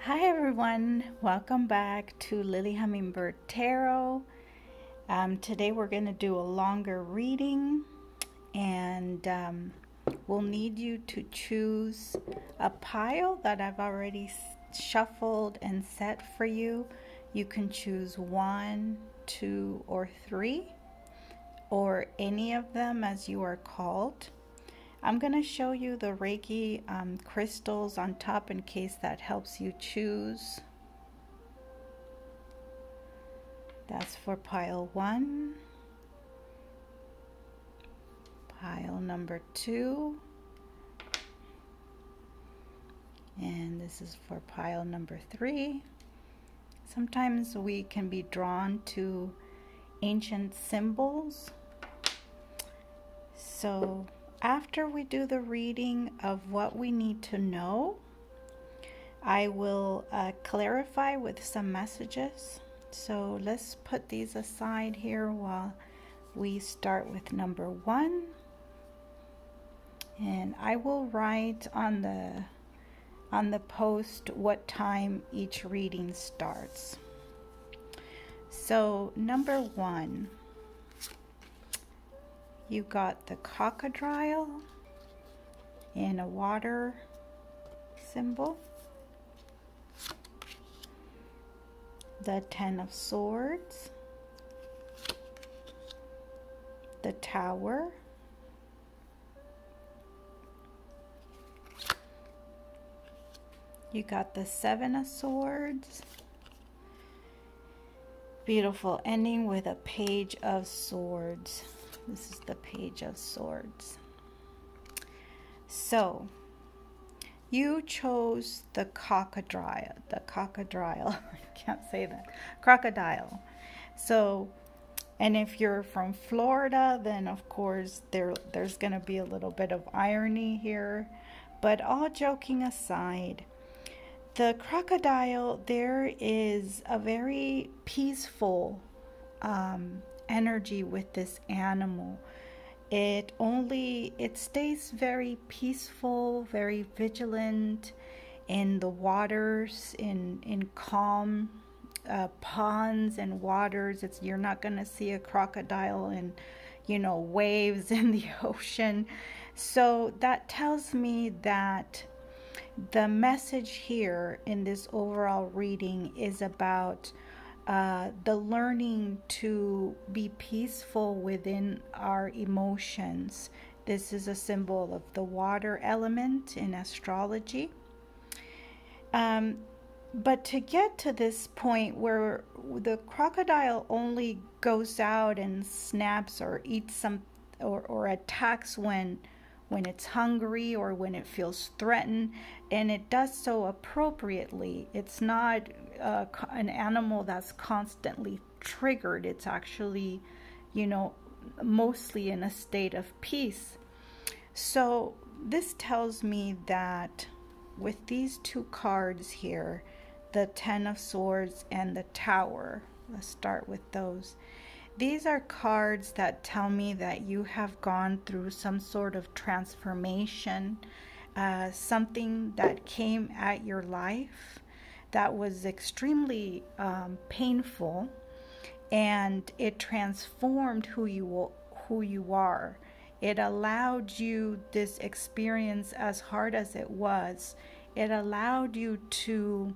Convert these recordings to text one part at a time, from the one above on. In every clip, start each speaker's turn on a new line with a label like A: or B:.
A: Hi everyone, welcome back to Lily Hummingbird Tarot. Today we're going to do a longer reading and we'll need you to choose a pile that I've already shuffled and set for you. You can choose 1, 2, or 3 or any of them as you are called. I'm going to show you the Reiki crystals on top in case that helps you choose. That's for pile 1, pile number 2, and this is for pile number 3. Sometimes we can be drawn to ancient symbols. So after we do the reading of what we need to know, I will clarify with some messages. So let's put these aside here while we start with number 1. And I will write on the post what time each reading starts. So number 1. You got the crocodile and a water symbol, the 10 of Swords, the Tower, you got the 7 of Swords, beautiful ending with a Page of Swords. This is the Page of Swords. So you chose the crocodile. I can't say that. Crocodile. So, and if you're from Florida, then of course there's going to be a little bit of irony here. But all joking aside, the crocodile, there is a very peaceful energy with this animal. It stays very peaceful, very vigilant in the waters, in calm ponds and waters. You're not going to see a crocodile in, waves in the ocean. So that tells me that the message here in this overall reading is about the learning to be peaceful within our emotions. This is a symbol of the water element in astrology. But to get to this point where the crocodile only goes out and snaps or eats some or attacks when it's hungry or when it feels threatened, and it does so appropriately. It's not an animal that's constantly triggered. It's actually, mostly in a state of peace. So this tells me that with these two cards here, the 10 of Swords and the Tower, let's start with those. These are cards that tell me that you have gone through some sort of transformation, something that came at your life that was extremely painful, and it transformed who you are. It allowed you this experience, as hard as it was. It allowed you to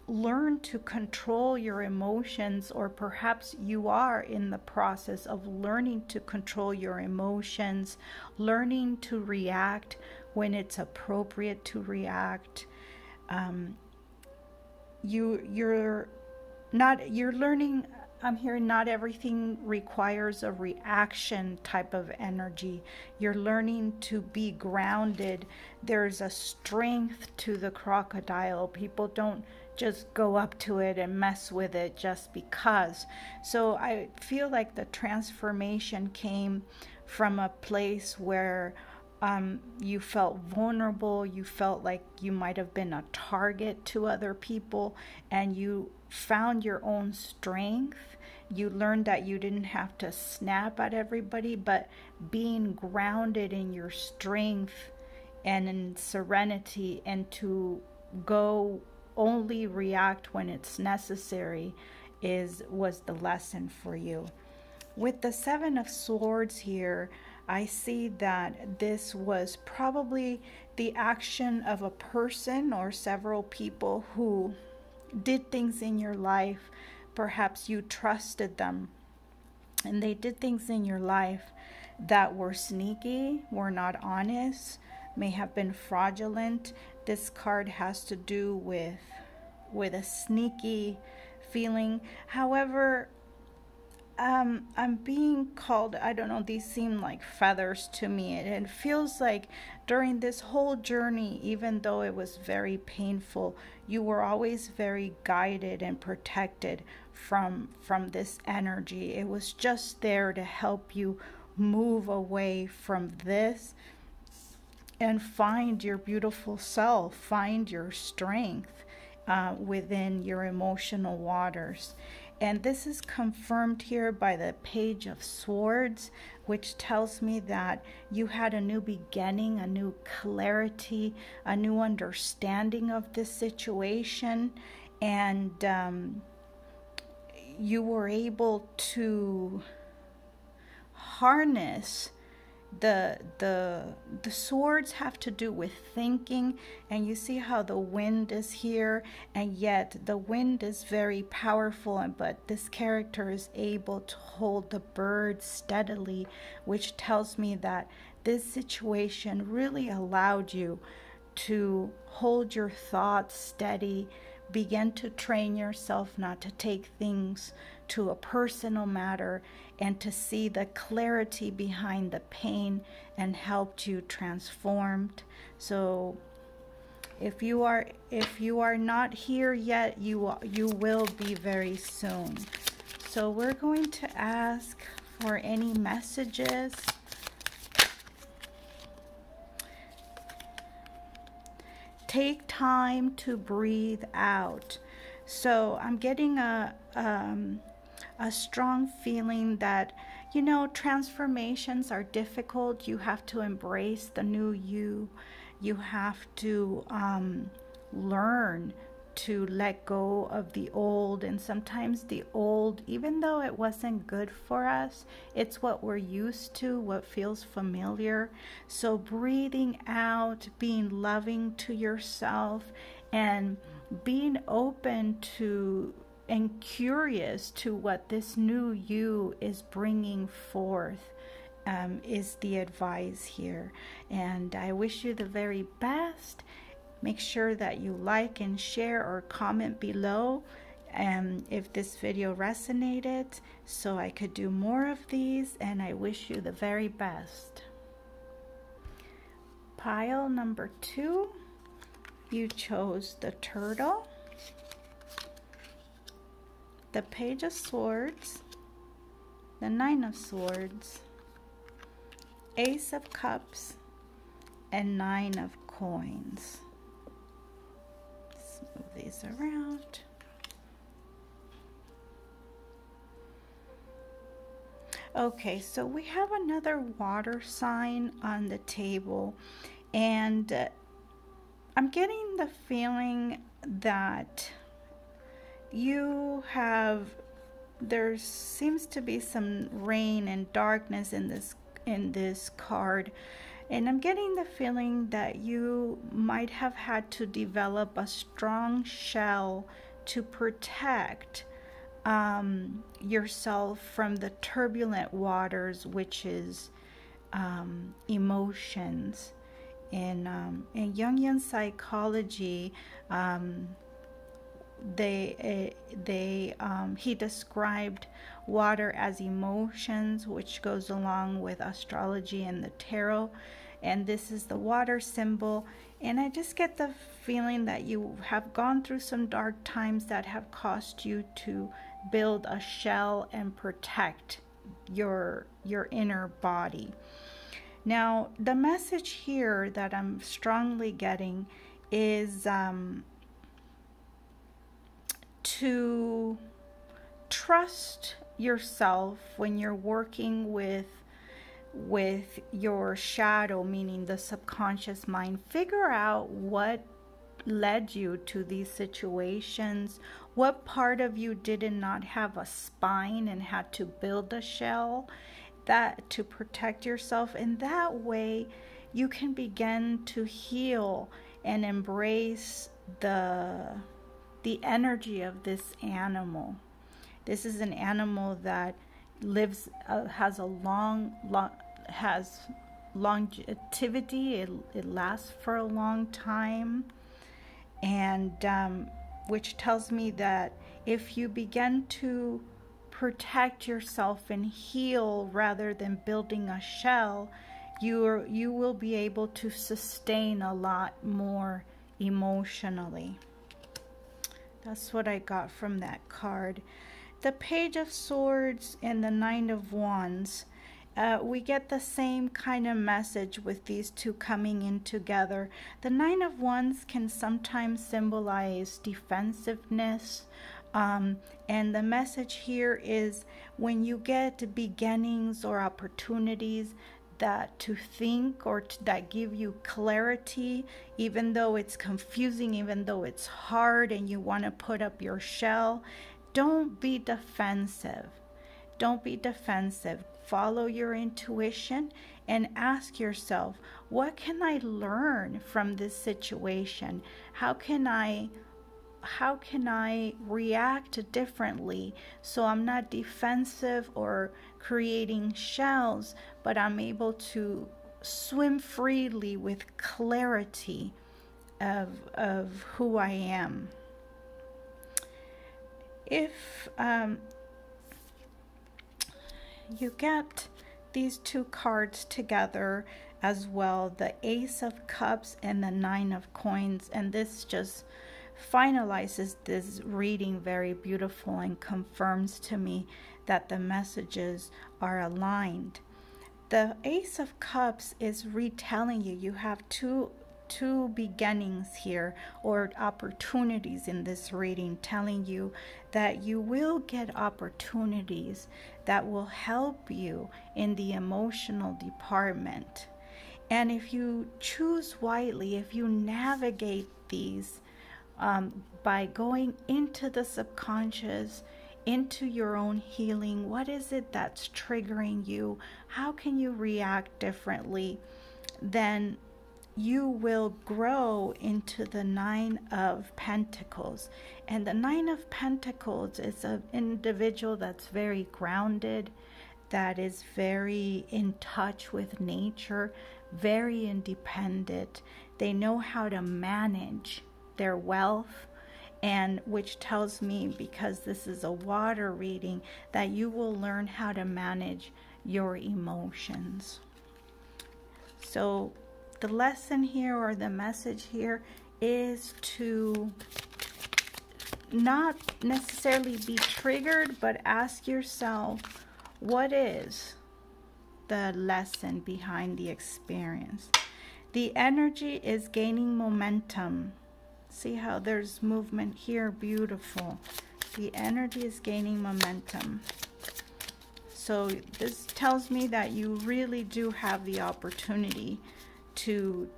A: learn to control your emotions, or perhaps you are in the process of learning to control your emotions, learning to react when it's appropriate to react. You're learning. I'm hearing not everything requires a reaction type of energy. You're learning to be grounded. There's a strength to the crocodile. People don't just go up to it and mess with it just because. So I feel like the transformation came from a place where you felt vulnerable, you felt like you might have been a target to other people, and you found your own strength. You learned that you didn't have to snap at everybody, but being grounded in your strength and in serenity, and to go only react when it's necessary was the lesson for you. With the Seven of Swords here, I see that this was probably the action of a person or several people who did things in your life. Perhaps you trusted them, and they did things in your life that were sneaky, were not honest, may have been fraudulent. This card has to do with a sneaky feeling. However, I'm being called, I don't know, these seem like feathers to me. It feels like during this whole journey, even though it was very painful, you were always very guided and protected from this energy. It was just there to help you move away from this and find your beautiful self, find your strength within your emotional waters. And this is confirmed here by the Page of Swords, which tells me that you had a new beginning, a new clarity, a new understanding of this situation, and you were able to harness the swords have to do with thinking, and you see how the wind is here, and yet the wind is very powerful, but this character is able to hold the bird steadily, which tells me that this situation really allowed you to hold your thoughts steady, begin to train yourself not to take things to a personal matter, and to see the clarity behind the pain, and helped you transformed. So if you are not here yet, you will be very soon. So we're going to ask for any messages. Take time to breathe out. So I'm getting a strong feeling that, you know, transformations are difficult. You have to embrace the new you. You have to learn to let go of the old. And sometimes the old, even though it wasn't good for us, it's what we're used to, what feels familiar. So breathing out, being loving to yourself, and being open to and curious to what this new you is bringing forth is the advice here. And I wish you the very best. Make sure that you like and share or comment below if this video resonated, so I could do more of these, and I wish you the very best. Pile number 2, you chose the Turtle, the Page of Swords, the Nine of Swords, Ace of Cups, and Nine of Coins. Let's move these around. Okay, so we have another water sign on the table, and I'm getting the feeling that there seems to be some rain and darkness in this card, and I'm getting the feeling that you might have had to develop a strong shell to protect yourself from the turbulent waters, which is emotions. In Jungian psychology, he described water as emotions, which goes along with astrology and the tarot, and this is the water symbol. And I just get the feeling that you have gone through some dark times that have caused you to build a shell and protect your inner body. Now, the message here that I'm strongly getting is to trust yourself when you're working with your shadow, meaning the subconscious mind. Figure out what led you to these situations? What part of you did not have a spine and had to build a shell that to protect yourself? In that way, you can begin to heal and embrace the energy of this animal. This is an animal that lives, has longevity. It lasts for a long time, and which tells me that if you begin to protect yourself and heal rather than building a shell, you will be able to sustain a lot more emotionally. That's what I got from that card. The Page of Swords and the Nine of Wands. We get the same kind of message with these two coming in together. The Nine of Wands can sometimes symbolize defensiveness. And the message here is when you get beginnings or opportunities that to think or that give you clarity, even though it's confusing, even though it's hard and you want to put up your shell, don't be defensive. Don't be defensive. Follow your intuition and ask yourself, what can I learn from this situation? How can I react differently so I'm not defensive or creating shells, but I'm able to swim freely with clarity of who I am. If you get these two cards together as well, the Ace of Cups and the Nine of Coins, and this just finalizes this reading very beautiful and confirms to me that the messages are aligned. The Ace of Cups is retelling you have two beginnings here, or opportunities in this reading, telling you that you will get opportunities that will help you in the emotional department. And if you choose wisely, if you navigate these by going into the subconscious, into your own healing, what is it that's triggering you? How can you react differently? Then you will grow into the Nine of Pentacles. And the Nine of Pentacles is an individual that's very grounded, that is very in touch with nature, very independent. They know how to manage their wealth, and which tells me, because this is a water reading, that you will learn how to manage your emotions. So the lesson here, or the message here, is to not necessarily be triggered, but ask yourself, what is the lesson behind the experience? The energy is gaining momentum. See how there's movement here? Beautiful. The energy is gaining momentum. So this tells me that you really do have the opportunity to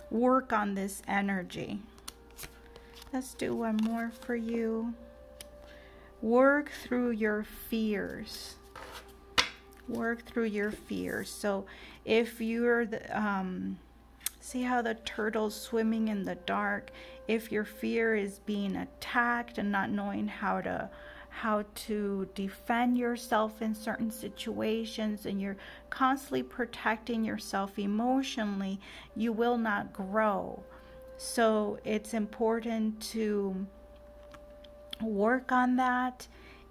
A: work on this energy. Let's do one more for you. Work through your fears. Work through your fears. So if you're the see how the turtle's swimming in the dark? If your fear is being attacked and not knowing how to defend yourself in certain situations, and you're constantly protecting yourself emotionally, you will not grow. So it's important to work on that,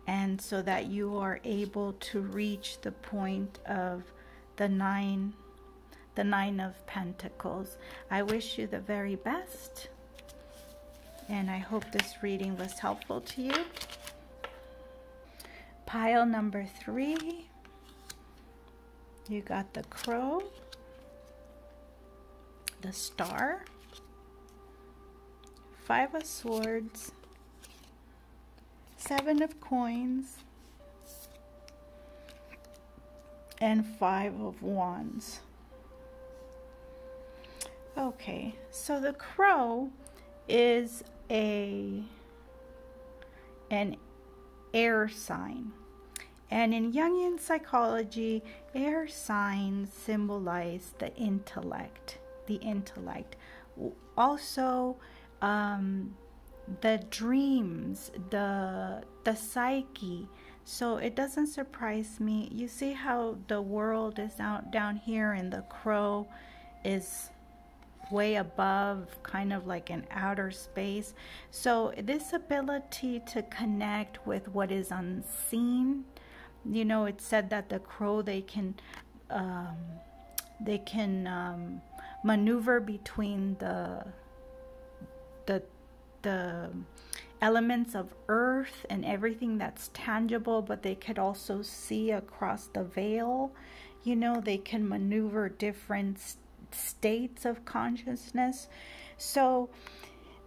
A: and so that you are able to reach the point of the nine of Pentacles. I wish you the very best, and I hope this reading was helpful to you. Pile number 3, you got the Crow, the Star, 5 of Swords, 7 of Coins, and 5 of Wands. Okay, so the crow is an air sign. And in Jungian psychology, air signs symbolize the intellect. Also, the dreams, the psyche. So it doesn't surprise me. You see how the world is out down here and the crow is way above, kind of like in outer space. So this ability to connect with what is unseen, you know, it said that the crow, they can maneuver between the elements of earth and everything that's tangible, but they could also see across the veil. You know, they can maneuver different states of consciousness. So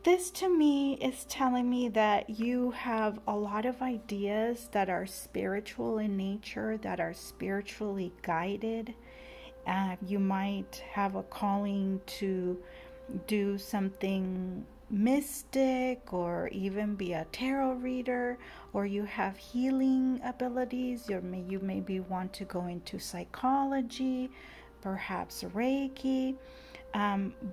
A: this to me is telling me that you have a lot of ideas that are spiritual in nature, that are spiritually guided. You might have a calling to do something mystic, or even be a tarot reader, or you have healing abilities, or you maybe want to go into psychology, perhaps Reiki,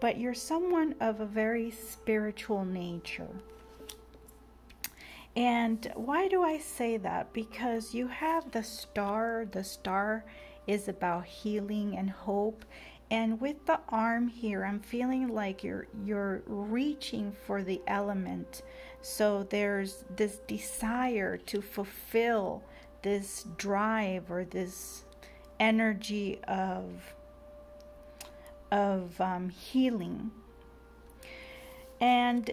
A: but you're someone of a very spiritual nature. And why do I say that? Because you have the star. The star is about healing and hope. And with the arm here, I'm feeling like you're reaching for the element. So there's this desire to fulfill this drive, or this energy of healing. And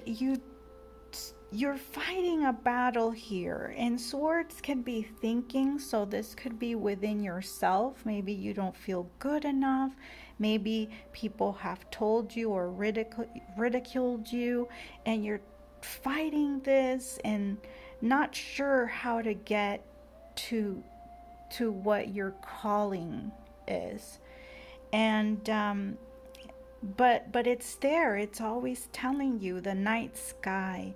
A: you're fighting a battle here, and swords can be thinking, so this could be within yourself. Maybe you don't feel good enough. Maybe people have told you or ridiculed you, and you're fighting this and not sure how to get to what your calling is. And but it's there. It's always telling you. The night sky.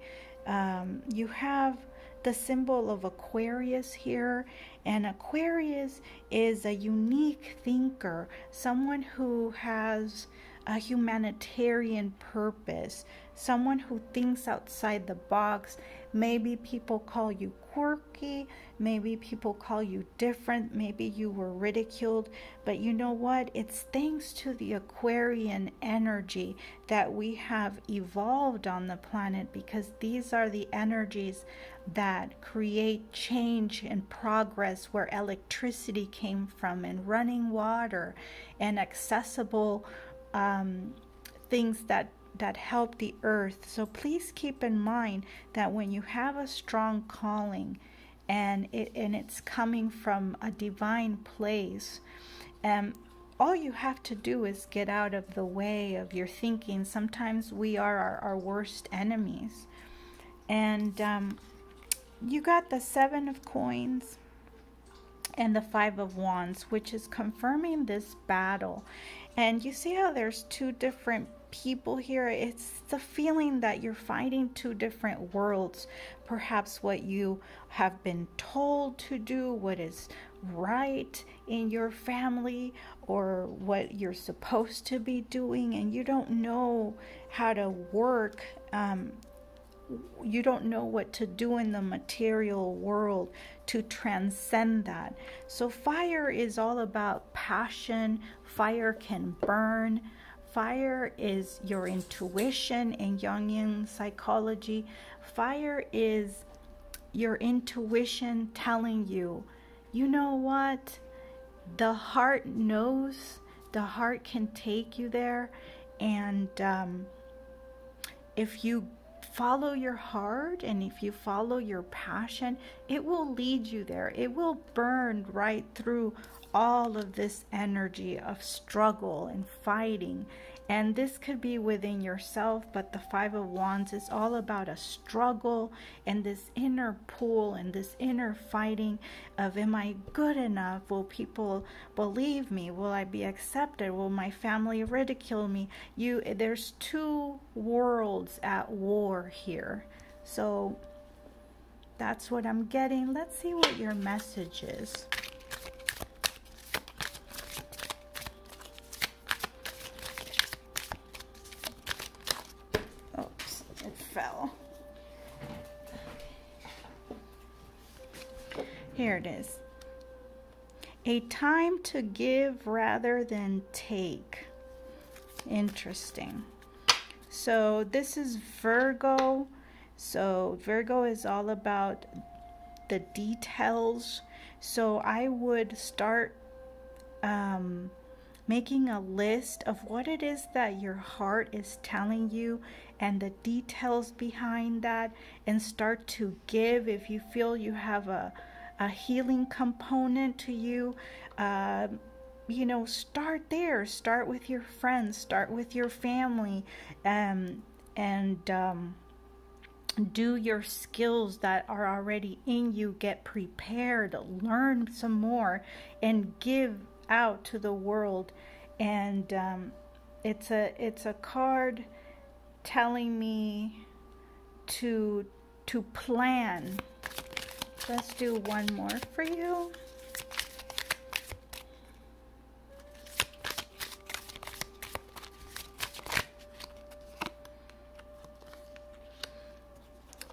A: You have the symbol of Aquarius here, and Aquarius is a unique thinker, someone who has a humanitarian purpose, someone who thinks outside the box. Maybe people call you quirky, maybe people call you different, maybe you were ridiculed, but you know what? It's thanks to the Aquarian energy that we have evolved on the planet, because these are the energies that create change and progress, where electricity came from, and running water, and accessible things that help the earth. So please keep in mind that when you have a strong calling, and it's coming from a divine place, all you have to do is get out of the way of your thinking. Sometimes we are our worst enemies. And you got the 7 of coins and the 5 of wands, which is confirming this battle. And you see how there's 2 different people here? It's the feeling that you're fighting 2 different worlds. Perhaps what you have been told to do, what is right in your family, or what you're supposed to be doing, and you don't know how to work. You don't know what to do in the material world to transcend that. So fire is all about passion. Fire can burn. Fire is your intuition in Jungian psychology. Fire is your intuition telling you, you know what? The heart knows. The heart can take you there. And if you follow your heart, and if you follow your passion, it will lead you there. It will burn right through all of this energy of struggle and fighting. And this could be within yourself, but the Five of Wands is all about a struggle and this inner pull and this inner fighting of, am I good enough? Will people believe me? Will I be accepted? Will my family ridicule me? There's two worlds at war here. So that's what I'm getting. Let's see what your message is. Oops, it fell. Here it is. A time to give rather than take. Interesting. So this is Virgo. So Virgo is all about the details. So I would start making a list of what it is that your heart is telling you and the details behind that, and start to give. If you feel you have a healing component to you, you know, start there. Start with your friends, start with your family, and do your skills that are already in you. Get prepared, learn some more, and give out to the world. And it's a card telling me to plan. Let's do one more for you.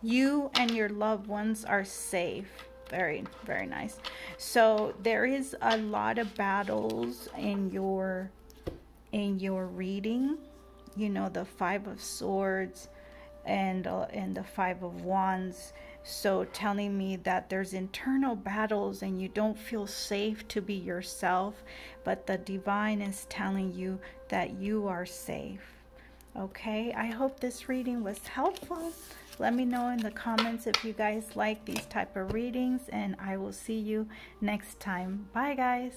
A: You and your loved ones are safe. Very, very nice. So there is a lot of battles in your reading. You know, the Five of Swords and the Five of Wands. So telling me that there's internal battles and you don't feel safe to be yourself, but the divine is telling you that you are safe. Okay, I hope this reading was helpful. Let me know in the comments if you guys like these type of readings, and I will see you next time. Bye guys.